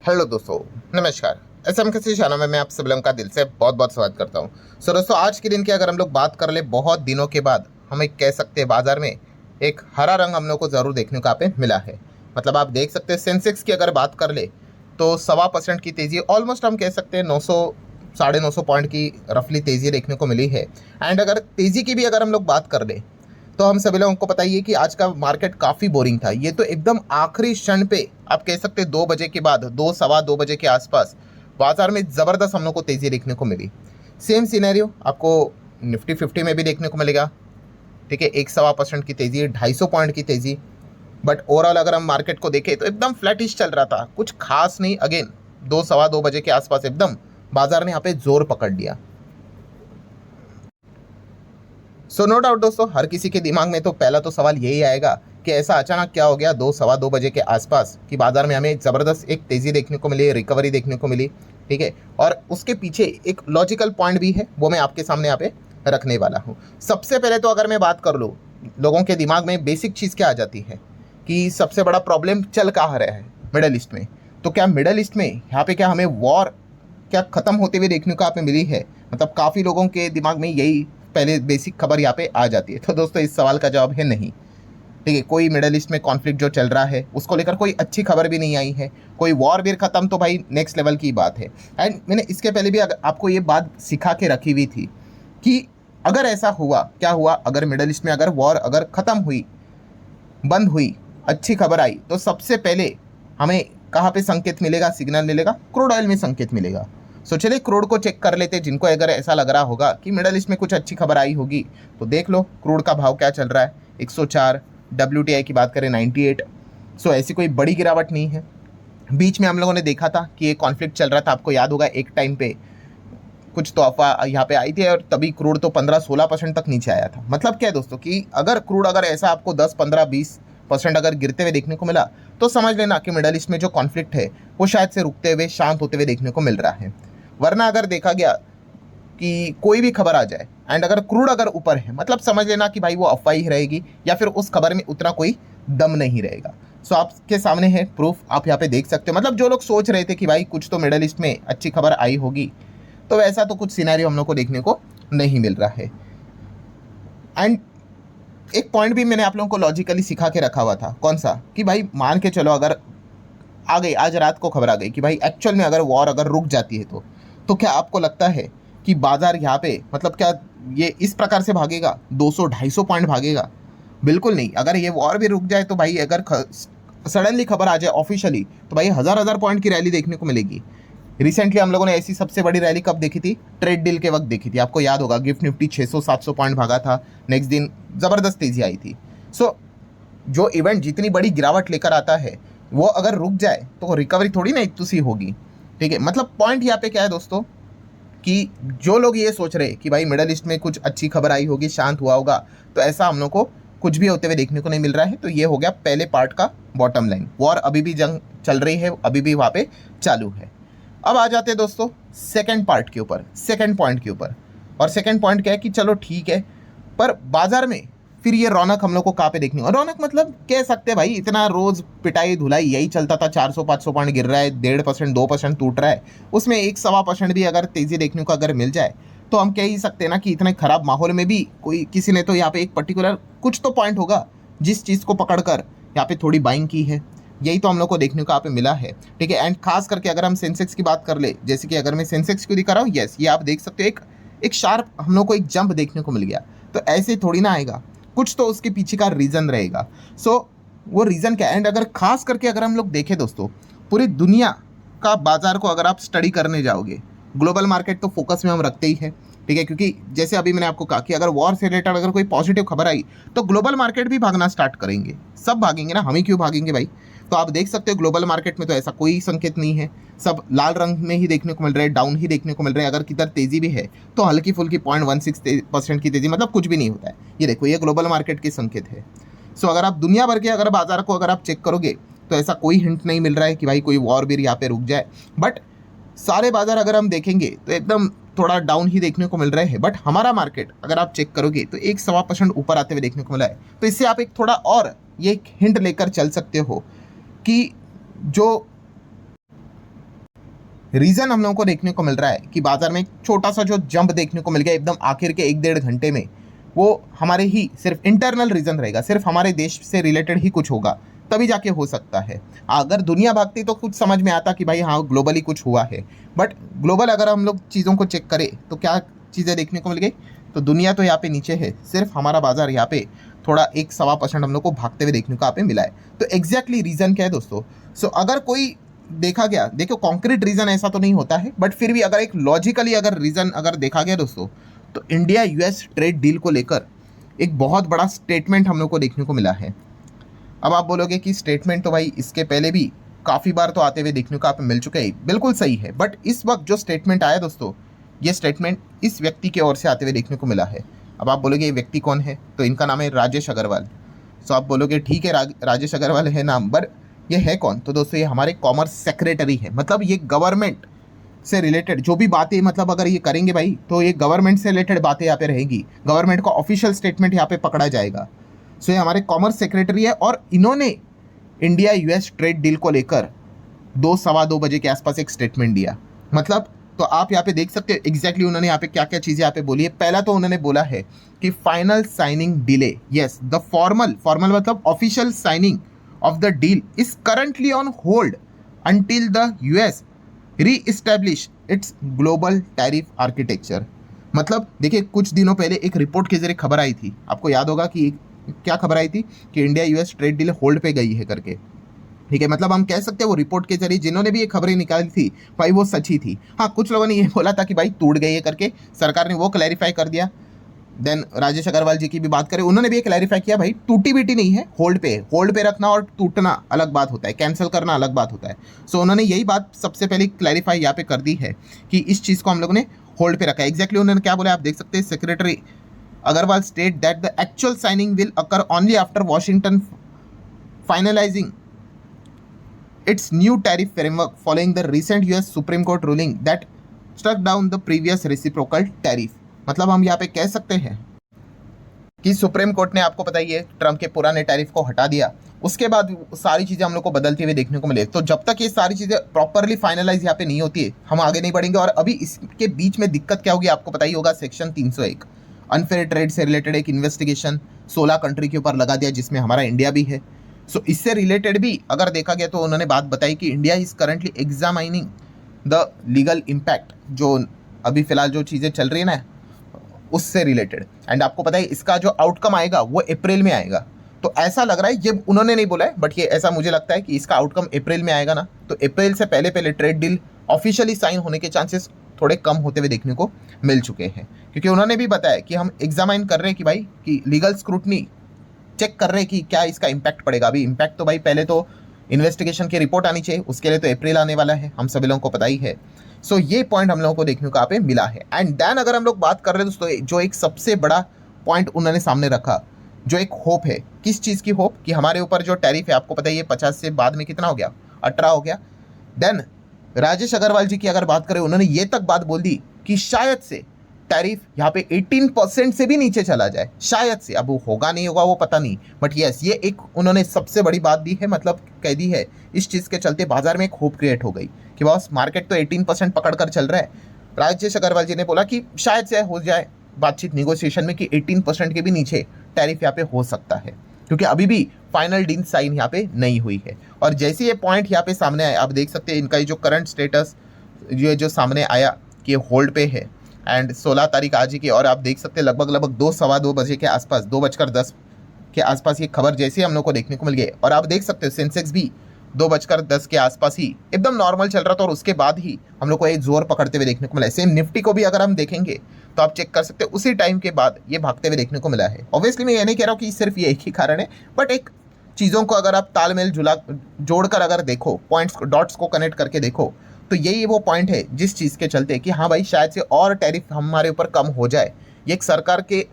Hello दोस्तों, नमस्कार। SM किसी चैनल में मैं आप सब लोगों का दिल से बहुत बहुत स्वागत करता हूं। सो दोस्तों, आज के दिन की अगर हम लोग बात कर ले, बहुत दिनों के बाद हम एक कह सकते हैं बाजार में एक हरा रंग हम लोग को ज़रूर देखने को यहाँ पे मिला है। मतलब आप देख सकते हैं सेंसेक्स की अगर बात कर ले तो 1.25% की तेज़ी, ऑलमोस्ट हम कह सकते हैं 900 950 पॉइंट की रफली तेज़ी देखने को मिली है। एंड अगर तेज़ी की भी अगर हम लोग बात कर ले तो हम सभी लोगों को पता ही है कि आज का मार्केट काफ़ी बोरिंग था। ये तो एकदम आखिरी क्षण पे आप कह सकते हैं 2 बजे के बाद, 2 सवा 2 बजे के आसपास बाजार में ज़बरदस्त हम लोग को तेज़ी देखने को मिली। सेम सिनेरियो आपको निफ्टी 50 में भी देखने को मिलेगा। ठीक है, 1.25% की तेज़ी, 250 पॉइंट की तेज़ी। बट ओवरऑल अगर हम मार्केट को देखें तो एकदम फ्लैटिश चल रहा था, कुछ खास नहीं। अगेन 2 सवा 2 बजे के आसपास एकदम बाजार ने यहाँ पे जोर पकड़ लिया। सो नो डाउट दोस्तों, हर किसी के दिमाग में तो पहला तो सवाल यही आएगा कि ऐसा अचानक क्या हो गया 2 सवा 2 बजे के आसपास कि बाजार में हमें ज़बरदस्त एक तेज़ी देखने को मिली, रिकवरी देखने को मिली। ठीक है, और उसके पीछे एक लॉजिकल पॉइंट भी है, वो मैं आपके सामने यहाँ पे रखने वाला हूँ। सबसे पहले तो अगर मैं बात कर लूँ, लोगों के दिमाग में बेसिक चीज़ क्या आ जाती है कि सबसे बड़ा प्रॉब्लम चल कहाँ रहा है, मिडल ईस्ट में। तो क्या मिडल ईस्ट में यहाँ पे क्या हमें वॉर क्या ख़त्म होते हुए देखने को यहाँ पे मिली है? मतलब काफ़ी लोगों के दिमाग में यही पहले बेसिक खबर यहाँ पे आ जाती है। तो दोस्तों, इस सवाल का जवाब है नहीं। ठीक है, कोई मिडल ईस्ट में कॉन्फ्लिक्ट जो चल रहा है उसको लेकर कोई अच्छी खबर भी नहीं आई है। कोई वॉर भी खत्म तो भाई नेक्स्ट लेवल की बात है। एंड मैंने इसके पहले भी आपको ये बात सिखा के रखी हुई थी कि अगर ऐसा हुआ, क्या हुआ अगर मिडल ईस्ट में अगर वॉर अगर ख़त्म हुई, बंद हुई, अच्छी खबर आई, तो सबसे पहले हमें कहाँ पे संकेत मिलेगा, सिग्नल मिलेगा? क्रूड ऑयल में संकेत मिलेगा। सो चलिए क्रूड को चेक कर लेते। जिनको अगर ऐसा लग रहा होगा कि मिडल ईस्ट में कुछ अच्छी खबर आई होगी तो देख लो क्रूड का भाव क्या चल रहा है। 104, WTI की बात करें 98। सो ऐसी कोई बड़ी गिरावट नहीं है। बीच में हम लोगों ने देखा था कि ये कॉन्फ्लिक्ट चल रहा था, आपको याद होगा एक टाइम पे कुछ तो अफवाह यहाँ पे आई थी और तभी क्रूड तो 15-16% तक नीचे आया था। मतलब क्या है दोस्तों कि अगर क्रूड अगर ऐसा आपको 10-15-20% अगर गिरते हुए देखने को मिला तो समझ लेना कि मिडल ईस्ट में जो कॉन्फ्लिक्ट है वो शायद से रुकते हुए, शांत होते हुए देखने को मिल रहा है। वरना अगर देखा गया कि कोई भी खबर आ जाए एंड अगर क्रूड अगर ऊपर है, मतलब समझ लेना कि भाई वो अफवाह ही रहेगी या फिर उस खबर में उतना कोई दम नहीं रहेगा। सो आपके सामने है प्रूफ, आप यहाँ पे देख सकते हो। मतलब जो लोग सोच रहे थे कि भाई कुछ तो मिडल ईस्ट में अच्छी खबर आई होगी, तो वैसा तो कुछ सिनेरियो हम लोग को देखने को नहीं मिल रहा है। एंड एक पॉइंट भी मैंने आप लोगों को लॉजिकली सिखा के रखा हुआ था, कौन सा? कि भाई मान के चलो अगर आ गई, आज रात को खबर आ गई कि भाई एक्चुअल में अगर वॉर अगर रुक जाती है तो क्या आपको लगता है कि बाजार यहाँ पे मतलब क्या ये इस प्रकार से भागेगा, 200-250 पॉइंट भागेगा? बिल्कुल नहीं। अगर ये वॉर भी रुक जाए तो भाई अगर सडनली खबर आ जाए ऑफिशियली तो भाई हज़ार हज़ार पॉइंट की रैली देखने को मिलेगी। रिसेंटली हम लोगों ने ऐसी सबसे बड़ी रैली कब देखी थी? ट्रेड डील के वक्त देखी थी। आपको याद होगा गिफ्ट निफ्टी 600-700 पॉइंट भागा था, नेक्स्ट दिन ज़बरदस्त तेजी आई थी। सो जो इवेंट जितनी बड़ी गिरावट लेकर आता है वो अगर रुक जाए तो रिकवरी थोड़ी ना एक तुसी होगी। ठीक है, मतलब पॉइंट यहाँ पे क्या है दोस्तों कि जो लोग ये सोच रहे कि भाई मिडल ईस्ट में कुछ अच्छी खबर आई होगी, शांत हुआ होगा, तो ऐसा हम लोग को कुछ भी होते हुए देखने को नहीं मिल रहा है। तो ये हो गया पहले पार्ट का बॉटम लाइन। वॉर अभी भी जंग चल रही है, अभी भी वहाँ पे चालू है। अब आ जाते हैं दोस्तों सेकंड पार्ट के ऊपर, सेकंड पॉइंट के ऊपर। और सेकंड पॉइंट क्या है कि चलो ठीक है, पर बाजार में फिर ये रौनक हम लोग को कहाँ पे देखनी? और रौनक मतलब कह सकते हैं भाई इतना रोज पिटाई धुलाई यही चलता था, 400-500 पॉइंट गिर रहा है, 1.5% 2% टूट रहा है, उसमें 1-1.25% भी अगर तेजी देखने को अगर मिल जाए तो हम कह ही सकते हैं ना कि इतने खराब माहौल में भी कोई किसी ने तो यहाँ पे एक पर्टिकुलर कुछ तो पॉइंट होगा जिस चीज़ को पकड़कर यहाँ पे थोड़ी बाइंग की है। यही तो हम लोग को देखने को यहाँ पे मिला है। ठीक है, एंड खास करके अगर हम सेंसेक्स की बात कर ले, जैसे कि अगर मैं सेंसेक्स को दिखा रहा हूँ, यस ये आप देख सकते हो एक शार्प हम लोग को एक जंप देखने को मिल गया। तो ऐसे थोड़ी ना आएगा, कुछ तो उसके पीछे का रीज़न रहेगा। सो वो रीज़न क्या है? एंड अगर खास करके अगर हम लोग देखें दोस्तों, पूरी दुनिया का बाजार को अगर आप स्टडी करने जाओगे, ग्लोबल मार्केट तो फोकस में हम रखते ही हैं। ठीक है, क्योंकि जैसे अभी मैंने आपको कहा कि अगर वॉर से रिलेटेड अगर कोई पॉजिटिव खबर आई तो ग्लोबल मार्केट भी भागना स्टार्ट करेंगे। सब भागेंगे ना, हम ही क्यों भागेंगे भाई? तो आप देख सकते हो ग्लोबल मार्केट में तो ऐसा कोई संकेत नहीं है, सब लाल रंग में ही देखने को मिल रहा है, डाउन ही देखने को मिल रहा है। अगर किधर तेजी भी है तो हल्की फुल्की 0.16% की तेजी, मतलब कुछ भी नहीं होता है। ये देखो, ये ग्लोबल मार्केट के संकेत है। सो अगर आप दुनिया भर के अगर बाजार को अगर आप चेक करोगे तो ऐसा कोई हिंट नहीं मिल रहा है कि भाई कोई वॉर भी यहाँ पे रुक जाए। बट सारे बाजार अगर हम देखेंगे तो एकदम थोड़ा डाउन ही देखने को मिल रहे हैं। बट हमारा मार्केट अगर आप चेक करोगे तो 1-1.25% ऊपर आते हुए देखने को मिला है। तो इससे आप एक थोड़ा और ये एक हिंट लेकर चल सकते हो कि जो रीज़न हम लोगों को देखने को मिल रहा है कि बाजार में एक छोटा सा जो जंप देखने को मिल गया एकदम आखिर के 1-1.5 घंटे में, वो हमारे ही सिर्फ इंटरनल रीज़न रहेगा, सिर्फ हमारे देश से रिलेटेड ही कुछ होगा, तभी जाके हो सकता है। अगर दुनिया भागती तो कुछ समझ में आता कि भाई हाँ ग्लोबली कुछ हुआ है, बट ग्लोबल अगर हम लोग चीज़ों को चेक करें तो क्या चीज़ें देखने को मिल गई, तो दुनिया तो यहाँ पे नीचे है, सिर्फ हमारा बाजार यहाँ पे थोड़ा 1-1.25% हम लोग को भागते हुए देखने को यहाँ पे मिला है। तो एग्जैक्टली रीज़न क्या है दोस्तों? सो अगर कोई देखा गया, देखो कॉन्क्रीट रीज़न ऐसा तो नहीं होता है, बट फिर भी अगर एक लॉजिकली अगर रीज़न अगर देखा गया दोस्तों, तो इंडिया यूएस ट्रेड डील को लेकर एक बहुत बड़ा स्टेटमेंट हम लोग को देखने को मिला है। अब आप बोलोगे कि स्टेटमेंट तो भाई इसके पहले भी काफ़ी बार तो आते हुए देखने को आप मिल चुके हैं, बिल्कुल सही है, बट इस वक्त जो स्टेटमेंट आया दोस्तों, ये स्टेटमेंट इस व्यक्ति की ओर से आते हुए देखने को मिला है। अब आप बोलोगे ये व्यक्ति कौन है, तो इनका नाम है राजेश अग्रवाल। सो आप बोलोगे ठीक है राजेश अग्रवाल है नाम, पर ये है कौन? तो दोस्तों ये हमारे कॉमर्स सेक्रेटरी है, मतलब ये गवर्नमेंट से रिलेटेड जो भी बातें, मतलब अगर ये करेंगे भाई तो ये गवर्नमेंट से रिलेटेड बातें यहाँ पे रहेंगी, गवर्नमेंट का ऑफिशियल स्टेटमेंट यहाँ पे पकड़ा जाएगा। सो ये हमारे कॉमर्स सेक्रेटरी है और इन्होंने इंडिया यूएस ट्रेड डील को लेकर 2-2:15 बजे के आसपास एक स्टेटमेंट दिया। मतलब तो आप यहाँ पे देख सकते हैं एग्जैक्टली उन्होंने यहाँ पे क्या क्या चीज़ें यहाँ पे बोली है। पहला तो उन्होंने बोला है कि final signing delay, yes the formal मतलब official signing of the deal is currently on hold until the US re-establish its global tariff architecture. मतलब देखिए कुछ दिनों पहले एक रिपोर्ट के जरिए खबर आई थी, आपको याद होगा कि क्या खबर आई थी कि India US trade deal hold पे गई है करके, ठीक है। मतलब हम कह सकते हैं वो रिपोर्ट के जरिए जिन्होंने भी ये खबरें निकाली थी भाई वो सच्ची थी। हाँ कुछ लोगों ने ये बोला था कि भाई टूट गई है करके, सरकार ने वो क्लैरिफाई कर दिया। देन राजेश अग्रवाल जी की भी बात करें, उन्होंने भी ये क्लैरिफाई किया भाई टूटी बीटी नहीं है, होल्ड पे है। होल्ड पे रखना और टूटना अलग बात होता है, कैंसिल करना अलग बात होता है। सो उन्होंने यही बात सबसे पहले क्लैरिफाई यहाँ पे कर दी है कि इस चीज़ को हम लोगों ने होल्ड पे रखा है। एग्जैक्टली उन्होंने क्या बोला आप देख सकते हैं, secretary Agrawal state that the actual signing will occur only after Washington finalizing its new tariff framework following the recent US Supreme Court ruling that struck down the previous reciprocal tariff। मतलब हम यहाँ पे कह सकते हैं कि सुप्रीम कोर्ट ने, आपको पता ही है, ट्रम्प के पुराने टैरिफ को हटा दिया, उसके बाद सारी चीज़ें हम लोग को बदलती हुई देखने को मिले। तो जब तक ये सारी चीज़ें प्रॉपरली फाइनलाइज यहाँ पे नहीं होती है हम आगे नहीं बढ़ेंगे। और अभी इसके बीच में दिक्कत क्या होगी आपको पता ही होगा, सेक्शन 301 अनफेयर ट्रेड से रिलेटेड एक इन्वेस्टिगेशन 16 कंट्री के ऊपर लगा दिया जिसमें हमारा इंडिया भी है। सो इससे रिलेटेड भी अगर देखा गया तो उन्होंने बात बताई कि India is currently examining the legal impact, जो अभी फिलहाल जो चीज़ें चल रही है ना उससे रिलेटेड। एंड आपको पता है इसका जो आउटकम आएगा वो अप्रैल में आएगा। तो ऐसा लग रहा है, ये उन्होंने नहीं बोला है बट ये ऐसा मुझे लगता है कि इसका आउटकम अप्रैल में आएगा ना, तो अप्रैल से पहले पहले ट्रेड डील ऑफिशियली साइन होने के चांसेस थोड़े कम होते हुए देखने को मिल चुके हैं। क्योंकि उन्होंने भी बताया कि हम एग्जामाइन कर रहे हैं कि भाई कि लीगल स्क्रूटनी चेक कर रहे हैं कि क्या इसका इम्पैक्ट पड़ेगा। अभी इम्पैक्ट तो भाई पहले तो इन्वेस्टिगेशन की रिपोर्ट आनी चाहिए, उसके लिए तो अप्रैल आने वाला है, हम सभी लोगों को पता ही है। सो ये पॉइंट हम लोगों को देखने को यहाँ पे मिला है। एंड देन अगर हम लोग बात कर रहे हैं दोस्तों, जो एक सबसे बड़ा पॉइंट उन्होंने सामने रखा, जो एक होप है, किस चीज़ की होप, कि हमारे ऊपर जो टैरिफ है आपको पता ही है 50 से बाद में कितना हो गया, 18 हो गया। देन राजेश अग्रवाल जी की अगर बात करें, उन्होंने ये तक बात बोल दी कि शायद से टैरिफ यहाँ पे 18% से भी नीचे चला जाए, शायद से। अब वो होगा नहीं होगा वो पता नहीं, बट यस ये एक उन्होंने सबसे बड़ी बात दी है, मतलब कह दी है। इस चीज़ के चलते बाजार में एक होप क्रिएट हो गई कि बस मार्केट तो 18% पकड़ कर चल रहा है। राजेश अग्रवाल जी ने बोला कि शायद से हो जाए बातचीत निगोशिएशन में कि 18% के भी नीचे टैरिफ यहाँ पे हो सकता है, क्योंकि अभी भी फाइनल डील साइन यहाँ पे नहीं हुई है। और जैसे ये पॉइंट यहाँ पे सामने आया, आप देख सकते हैं इनका ये जो करंट स्टेटस ये जो सामने आया कि होल्ड पे है, एंड 16 तारीख आज ही की। और आप देख सकते हैं लगभग 2-2:15 बजे के आसपास, 2:10 के आसपास ये खबर जैसे हम लोग को देखने को मिल गई। और आप देख सकते हो सेंसेक्स भी 2:10 के आसपास ही एकदम नॉर्मल चल रहा था, और उसके बाद ही हम लोग को एक जोर पकड़ते हुए देखने को मिला है। सेम निफ्टी को भी अगर हम देखेंगे तो आप चेक कर सकते हैं उसी टाइम के बाद ये भागते हुए देखने को मिला है। ऑब्वियसली मैं ये नहीं कह रहा हूँ कि सिर्फ ये एक ही कारण है, बट एक चीज़ों को अगर आप तालमेल जोड़कर अगर देखो, पॉइंट्स डॉट्स को कनेक्ट करके देखो, तो यही वो पॉइंट है जिस चीज़ के चलते कि हाँ भाई शायद से और टैरिफ हमारे ऊपर कम हो जाए। ये एक सरकार के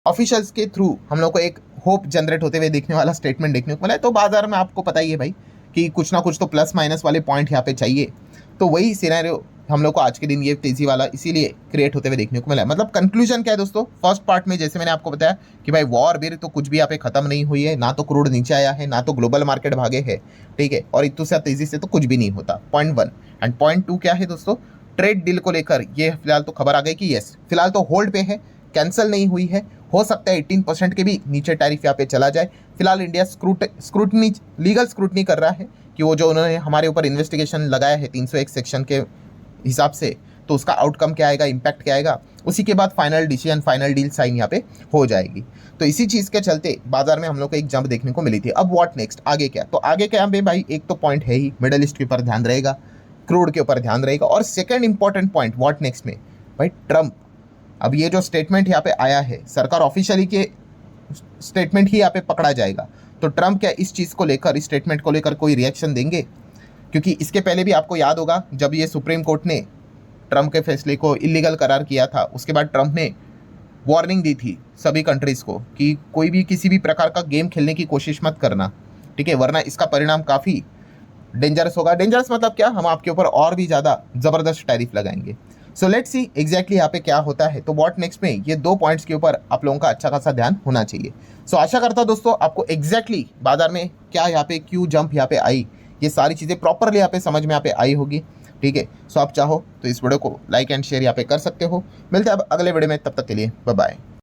ऑफिशियल्स के थ्रू हम लोग को एक होप जनरेट होते हुए देखने वाला स्टेटमेंट देखने को मिला है। तो बाजार में आपको पता ही है भाई कि कुछ ना कुछ तो प्लस माइनस वाले पॉइंट यहाँ पे चाहिए। तो वही सिनेरियो हम लोग को आज के दिन ये तेजी वाला इसीलिए क्रिएट होते हुए देखने को मिला है। मतलब कंक्लूजन क्या है दोस्तों, फर्स्ट पार्ट में जैसे मैंने आपको बताया कि भाई वॉर बेर तो कुछ भी यहाँ पे खत्म नहीं हुई है, ना तो क्रूड नीचे आया है, ना तो ग्लोबल मार्केट भागे है, ठीक है, और इतनी सा तेजी से तो कुछ भी नहीं होता, पॉइंट 1। एंड पॉइंट 2 क्या है दोस्तों, ट्रेड डील को लेकर ये फिलहाल तो खबर आ गई कि यस फिलहाल तो होल्ड पे है, कैंसिल नहीं हुई है, हो सकता है 18% के भी नीचे टैरिफ यहाँ पे चला जाए। फिलहाल इंडिया स्क्रूटनी लीगल स्क्रूटनी कर रहा है कि वो जो उन्होंने हमारे ऊपर इन्वेस्टिगेशन लगाया है 301 सेक्शन के हिसाब से, तो उसका आउटकम क्या आएगा, इंपैक्ट क्या आएगा, उसी के बाद final decision final deal sign यहाँ पे हो जाएगी। तो इसी चीज़ के चलते बाजार में हम लोग को एक जंप देखने को मिली थी। अब व्हाट नेक्स्ट, आगे क्या, तो आगे क्या है भाई, एक तो पॉइंट है ही मिडल ईस्ट के ऊपर ध्यान रहेगा, क्रूड के ऊपर ध्यान रहेगा, और second important point what next में भाई ट्रंप। अब ये जो स्टेटमेंट यहाँ पे आया है सरकार ऑफिशियली के स्टेटमेंट ही यहाँ पे पकड़ा जाएगा, तो ट्रंप क्या इस चीज़ को लेकर, इस स्टेटमेंट को लेकर कोई रिएक्शन देंगे? क्योंकि इसके पहले भी आपको याद होगा जब ये सुप्रीम कोर्ट ने ट्रंप के फैसले को इलीगल करार किया था, उसके बाद ट्रंप ने वार्निंग दी थी सभी कंट्रीज को कि कोई भी किसी भी प्रकार का गेम खेलने की कोशिश मत करना, ठीक है, वरना इसका परिणाम काफ़ी डेंजरस होगा। डेंजरस मतलब क्या, हम आपके ऊपर और भी ज़्यादा ज़बरदस्त टैरिफ लगाएंगे। सो लेट्स सी एग्जैक्टली यहाँ पे क्या होता है। तो व्हाट नेक्स्ट में ये 2 पॉइंट्स के ऊपर आप लोगों का अच्छा खासा ध्यान होना चाहिए। सो आशा करता हूं दोस्तों आपको एग्जैक्टली बाजार में क्या यहाँ पे क्यों जंप यहाँ पे आई, ये सारी चीज़ें प्रॉपरली यहाँ पे समझ में यहाँ पे आई होगी, ठीक है। सो आप चाहो तो इस वीडियो को लाइक एंड शेयर यहाँ पे कर सकते हो। मिलते हैं अब अगले वीडियो में, तब तक के लिए बाय बाय।